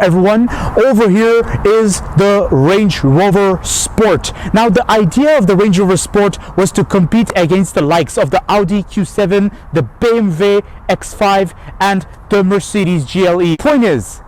Everyone, over here is the Range Rover Sport. Now the idea of the Range Rover Sport was to compete against the likes of the Audi Q7, the BMW X5 and the Mercedes GLE. Point is,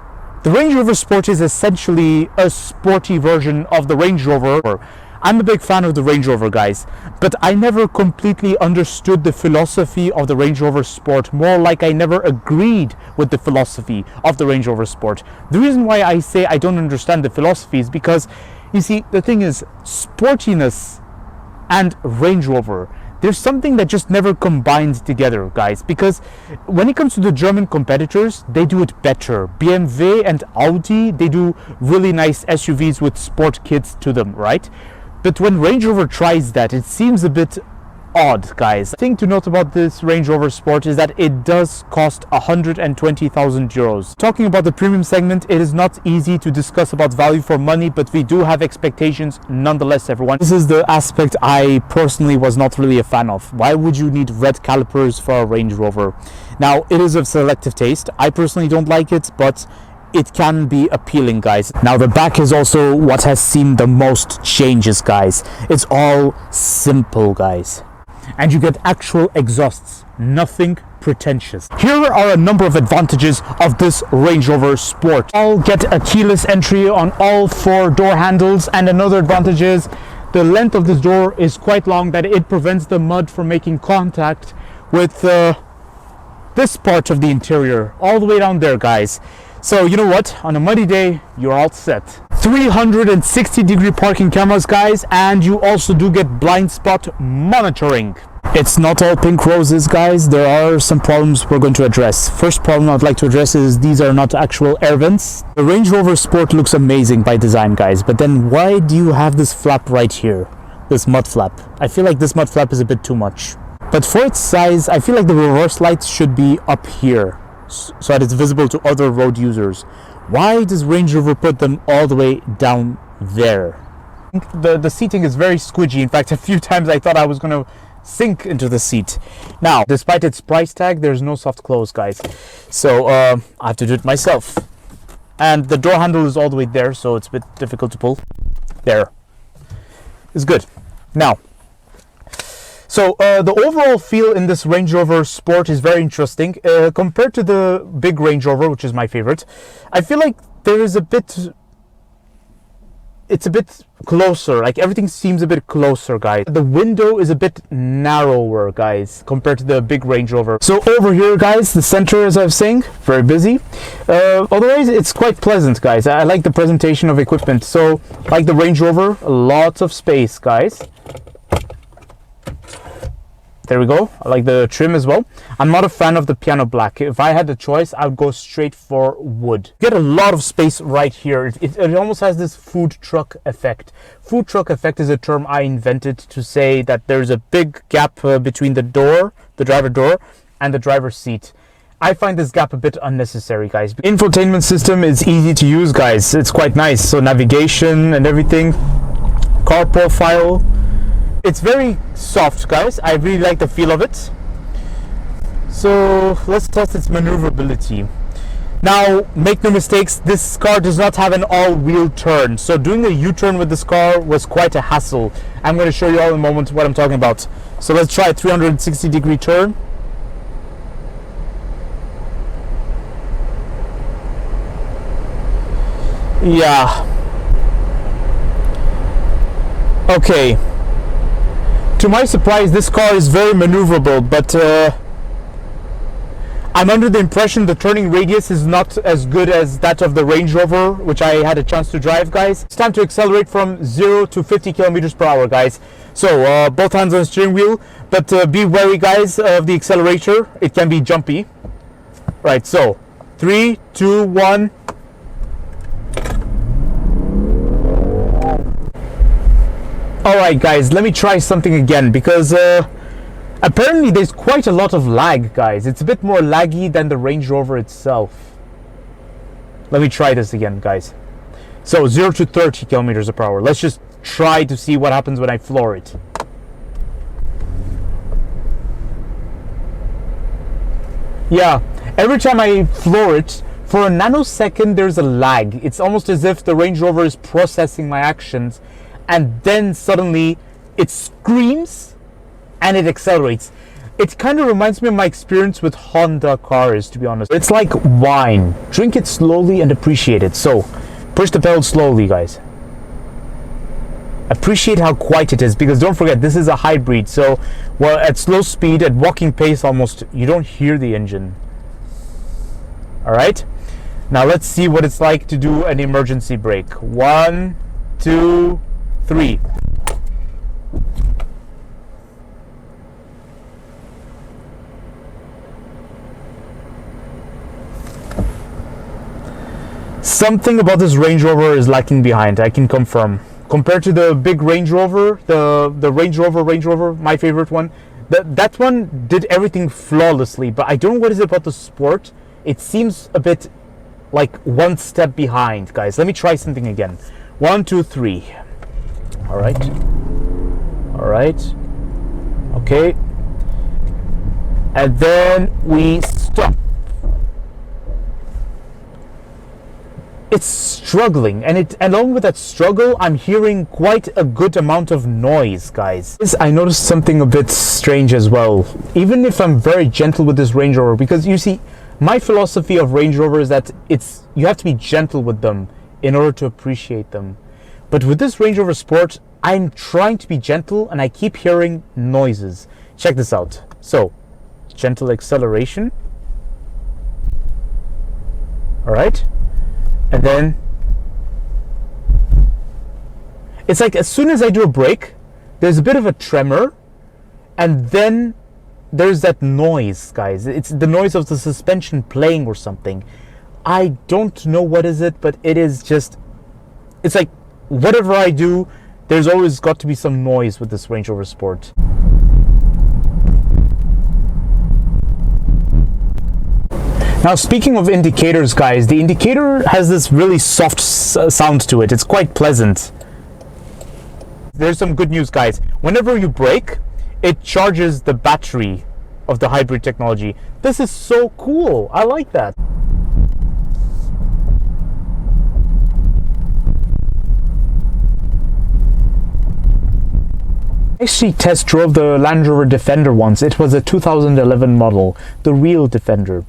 the Range Rover Sport is essentially a sporty version of the Range Rover. I'm a big fan of the Range Rover, guys, but I never completely understood the philosophy of the Range Rover Sport, more like I never agreed with the philosophy of the Range Rover Sport. The reason why I say I don't understand the philosophy is because, you see, the thing is, sportiness and Range Rover, there's something that just never combines together, guys, because when it comes to the German competitors, they do it better. BMW and Audi, they do really nice SUVs with sport kits to them, right? But when Range Rover tries that, it seems a bit odd, guys. The thing to note about this Range Rover Sport is that it does cost 120,000 euros. Talking about the premium segment, it is not easy to discuss about value for money, but we do have expectations nonetheless, everyone. This is the aspect I personally was not really a fan of. Why would you need red calipers for a Range Rover? Now, it is of selective taste. I personally don't like it, but it can be appealing, guys. Now the back is also what has seen the most changes, guys. It's all simple, guys, and you get actual exhausts, nothing pretentious. Here are a number of advantages of this Range Rover Sport. I'll get a keyless entry on all 4 door handles, and another advantage is the length of this door is quite long, that it prevents the mud from making contact with this part of the interior all the way down there, guys. So you know what, on a muddy day you're all set. 360-degree parking cameras, guys, and you also do get blind spot monitoring. It's not all pink roses, guys. There are some problems we're going to address. First problem I'd like to address is these are not actual air vents. The Range Rover Sport looks amazing by design, guys, but then why do you have this flap right here, this mud flap? I feel like this mud flap is a bit too much, but for its size I feel like the reverse lights should be up here so that it's visible to other road users. Why does Range Rover put them all the way down there? The seating is very squidgy. In fact, a few times I thought I was going to sink into the seat. Now, despite its price tag, there's no soft close, guys. So I have to do it myself. And the door handle is all the way there, so it's a bit difficult to pull. There. It's good. Now, so the overall feel in this Range Rover Sport is very interesting. Compared to the big Range Rover, which is my favorite, I feel like there is it's a bit closer, like everything seems a bit closer, guys. The window is a bit narrower, guys, compared to the big Range Rover. So over here, guys, the center, as I was saying, very busy. Otherwise, it's quite pleasant, guys. I like the presentation of equipment. So, like the Range Rover, lots of space, guys. There we go. I like the trim as well. I'm not a fan of the piano black. If I had the choice, I would go straight for wood. You get a lot of space right here. It almost has this food truck effect. Food truck effect is a term I invented to say that there's a big gap between the door, the driver door, and the driver's seat. I find this gap a bit unnecessary, guys. Infotainment system is easy to use, guys. It's quite nice. So navigation and everything. Car profile. It's very soft, guys. I really like the feel of it. So let's test its maneuverability. Now, make no mistakes, this car does not have an all-wheel turn. So doing a U-turn with this car was quite a hassle. I'm going to show you all in a moment what I'm talking about. So let's try a 360-degree turn. Yeah. Okay. To my surprise, this car is very maneuverable, but I'm under the impression the turning radius is not as good as that of the Range Rover, which I had a chance to drive, guys. It's time to accelerate from 0 to 50 kilometers per hour, guys. So both hands on the steering wheel, but be wary, guys, of the accelerator. It can be jumpy. Right, so 3, 2, 1. Alright, guys, let me try something again, because apparently there's quite a lot of lag, guys. It's a bit more laggy than the Range Rover itself. Let me try this again, guys. So 0 to 30 kilometers per hour. Let's just try to see what happens when I floor it. Yeah, every time I floor it For a nanosecond, there's a lag. It's almost as if the Range Rover is processing my actions, and then suddenly it screams and it accelerates. It kind of reminds me of my experience with Honda cars, to be honest. It's like wine. Drink it slowly and appreciate it. So, push the pedal slowly, guys. Appreciate how quiet it is, because don't forget, this is a hybrid. So, well, at slow speed, at walking pace almost, you don't hear the engine. Alright? Now let's see what it's like to do an emergency brake. 1, 2, 3. Something about this Range Rover is lacking behind, I can confirm. Compared to the big Range Rover, the Range Rover, my favorite one, that one did everything flawlessly, but I don't know what is it about the Sport. It seems a bit like one step behind, guys. Let me try something again. 1, 2, 3. Alright. Alright. Okay. And then we stop. It's struggling, and along with that struggle, I'm hearing quite a good amount of noise, guys. I noticed something a bit strange as well. Even if I'm very gentle with this Range Rover, because you see, my philosophy of Range Rover is that you have to be gentle with them in order to appreciate them. But with this Range Rover Sport, I'm trying to be gentle, and I keep hearing noises. Check this out. So, gentle acceleration. Alright. And then it's like as soon as I do a brake, there's a bit of a tremor, and then there's that noise, guys. It's the noise of the suspension playing or something. I don't know what is it, but it is just, it's like whatever I do, there's always got to be some noise with this Range Rover Sport. Now, speaking of indicators, guys, the indicator has this really soft sound to it. It's quite pleasant. There's some good news, guys. Whenever you brake, it charges the battery of the hybrid technology. This is so cool. I like that. I actually test drove the Land Rover Defender once. It was a 2011 model, the real Defender.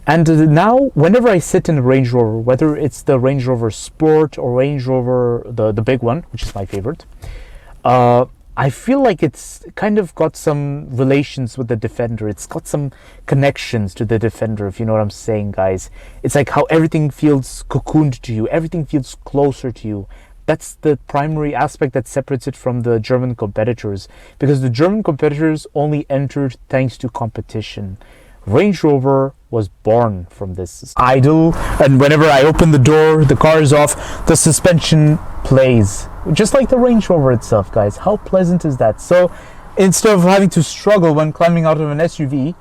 And now, whenever I sit in a Range Rover, whether it's the Range Rover Sport or Range Rover, the big one, which is my favorite, I feel like it's kind of got some relations with the Defender. It's got some connections to the Defender, if you know what I'm saying, guys. It's like how everything feels cocooned to you. Everything feels closer to you. That's the primary aspect that separates it from the German competitors, because the German competitors only entered thanks to competition. Range Rover was born from this. Idle, and whenever I open the door, the car is off, the suspension plays. Just like the Range Rover itself, guys. How pleasant is that? So instead of having to struggle when climbing out of an SUV,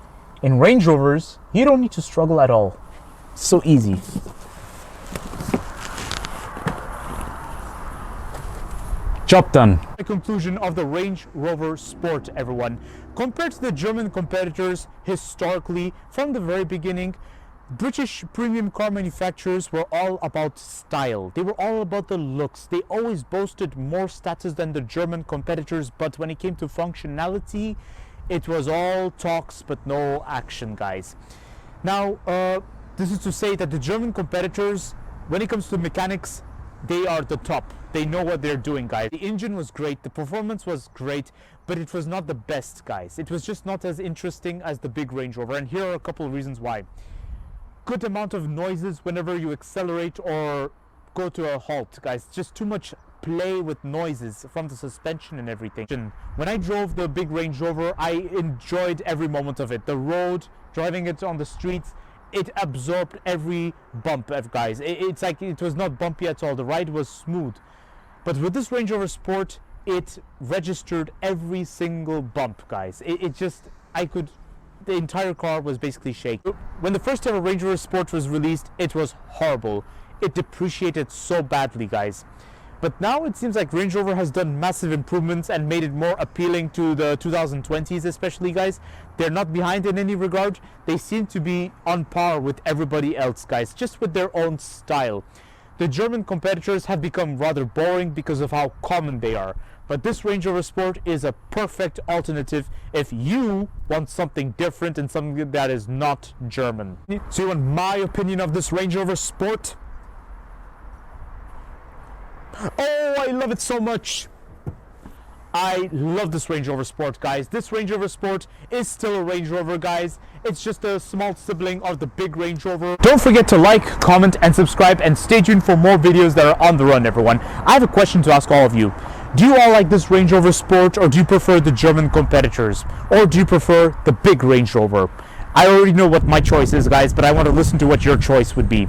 in Range Rovers, you don't need to struggle at all. So easy. Job done. The conclusion of the Range Rover Sport, everyone. Compared to the German competitors, historically, from the very beginning, British premium car manufacturers were all about style. They were all about the looks. They always boasted more status than the German competitors, but when it came to functionality, it was all talks but no action, guys. Now, this is to say that the German competitors, when it comes to mechanics, they are the top. They know what they're doing, guys. The engine was great, the performance was great, but it was not the best, guys. It was just not as interesting as the big Range Rover, and here are a couple of reasons why. Good amount of noises whenever you accelerate or go to a halt, guys. Just too much play with noises from the suspension and everything. When I drove the big Range Rover, I enjoyed every moment of it. The road, driving it on the streets, it absorbed every bump, guys. It's like it was not bumpy at all. The ride was smooth. But with this Range Rover Sport, it registered every single bump, guys. The entire car was basically shaking. When the first ever Range Rover Sport was released, it was horrible. It depreciated so badly, guys. But now it seems like Range Rover has done massive improvements and made it more appealing to the 2020s, especially, guys. They're not behind in any regard. They seem to be on par with everybody else, guys, just with their own style. The German competitors have become rather boring because of how common they are. But this Range Rover Sport is a perfect alternative if you want something different and something that is not German. So you want my opinion of this Range Rover Sport? Oh, I love it so much. I love this Range Rover Sport, guys. This Range Rover Sport is still a Range Rover, guys. It's just a small sibling of the big Range Rover. Don't forget to like, comment, and subscribe, and stay tuned for more videos that are on the run, everyone. I have a question to ask all of you. Do you all like this Range Rover Sport, or do you prefer the German competitors? Or do you prefer the big Range Rover? I already know what my choice is, guys, but I want to listen to what your choice would be.